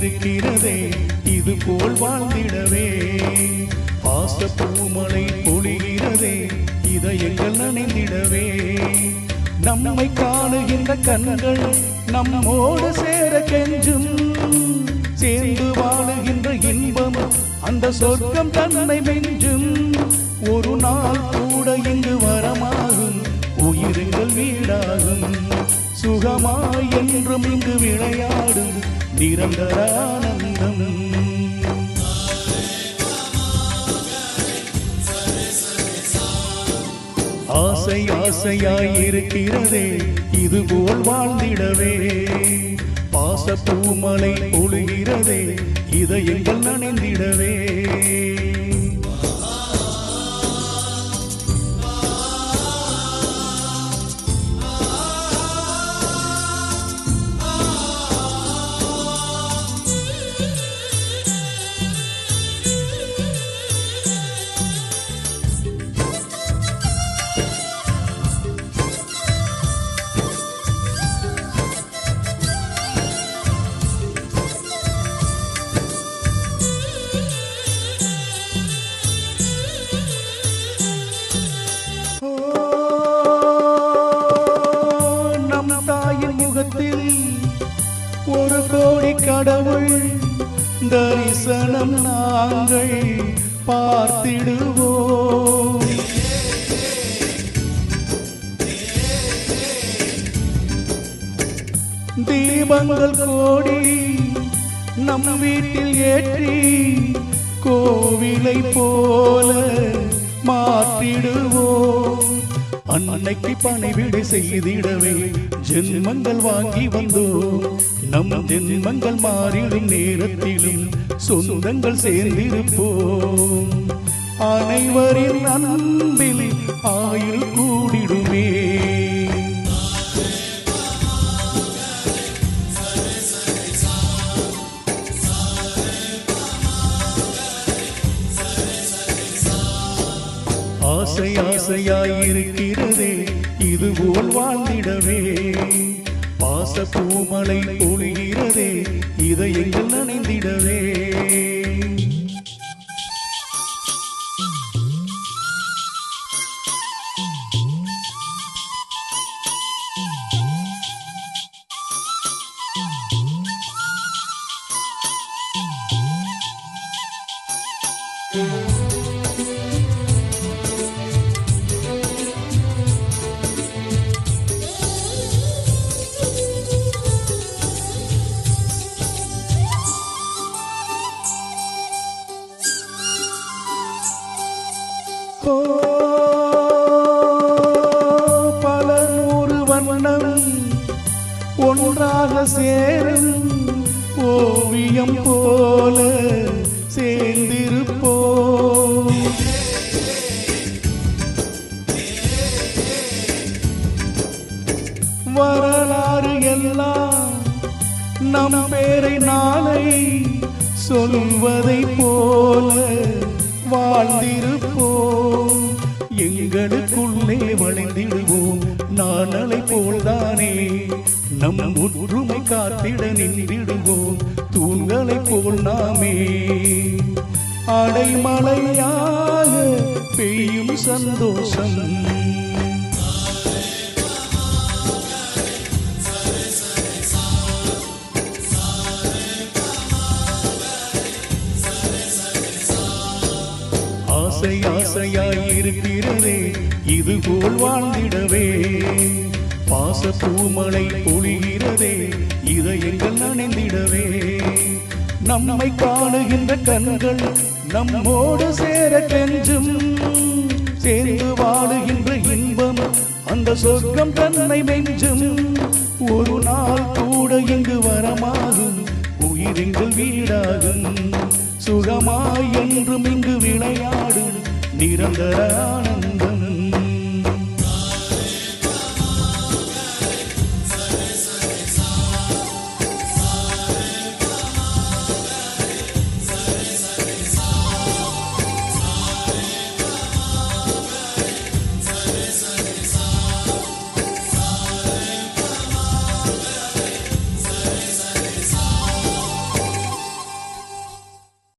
இருக்கிறதே இது போல் வாழ்ந்திடவே பாச பூமலை பொழிகிறதே இதயங்கள் நனைந்திடவே நம்மை காணுகின்ற கண்கள் நம்மோடு சேர கெஞ்சும் சேர்ந்து வாழுகின்ற இன்பம் அந்த சொர்க்கம் தன்னை மெஞ்சும் ஒரு நாள் கூட இங்கு வரமாகும் உயிர்கள் வீடாகும் சுகமாய் என்றும் இங்கு விளையாடும் நிரந்தர ஆனந்தம் ஆசை ஆசையாய் இருக்கிறதே இது போல் வாழ்ந்திடவே பாச பூமலை பொழிகிறதே இதயங்கள் நனைந்திடவே ஒரு கோடி கடவுள் தரிசனம் நாங்கள் பார்த்திடுவோம் தீபங்கள் கோடி நம் வீட்டில் ஏற்றி கோவிலை போல மாற்றிடுவோம் அன்னைக்கு பணிவிடை செய்திடவே ஜென்மங்கள் வாங்கி வந்தோம் நம் ஜென்மங்கள் மாறிடும் நேரத்திலும் சொந்தங்கள் சேர்ந்திருப்போம் அனைவரின் அன்பில் ஆயுள் கூடிடுமே ஆசை ஆசையாயிருக்கிறதே இது போல் வாழ்ந்திடவே பாச பூமலை பொழிகிறதே இதயங்கள் நனைந்திடவே பல நூறு வண்ணம் ஒன்றாக சேரும் ஓவியம் போல சேர்ந்திருப்போம் வரலாறு எல்லாம் நம் பேரை நாளை சொல்வதை போல வாழ்ந்திருப்போம் எங்களுக்குள்ளே வளைந்திடுவோம் நானலை போல்தானே நம் ஒற்றுமை காத்திட நின்றிடுவோம் தூண்களை போல் நாமே அடைமழையாக பெய்யும் சந்தோஷம் ஆசை ஆசையாயிருக்கிறதே இது போல் வாழ்ந்திடவே பாச பூமலை பொழிகிறதே இதயங்கள் நனைந்திடவே நம்மை காணுகின்ற கண்கள் நம்மோடு சேர கெஞ்சும் சேர்ந்து வாழுகின்ற இன்பம் அந்த சொர்க்கம் தன்னை மெஞ்சும் ஒரு நாள் கூட இங்கு வரமாகும் உயிரெங்கள் வீடாகும் சுகமாய் என்றும் இங்கு விளையாடும் நிரந்தர ஆனந்தம்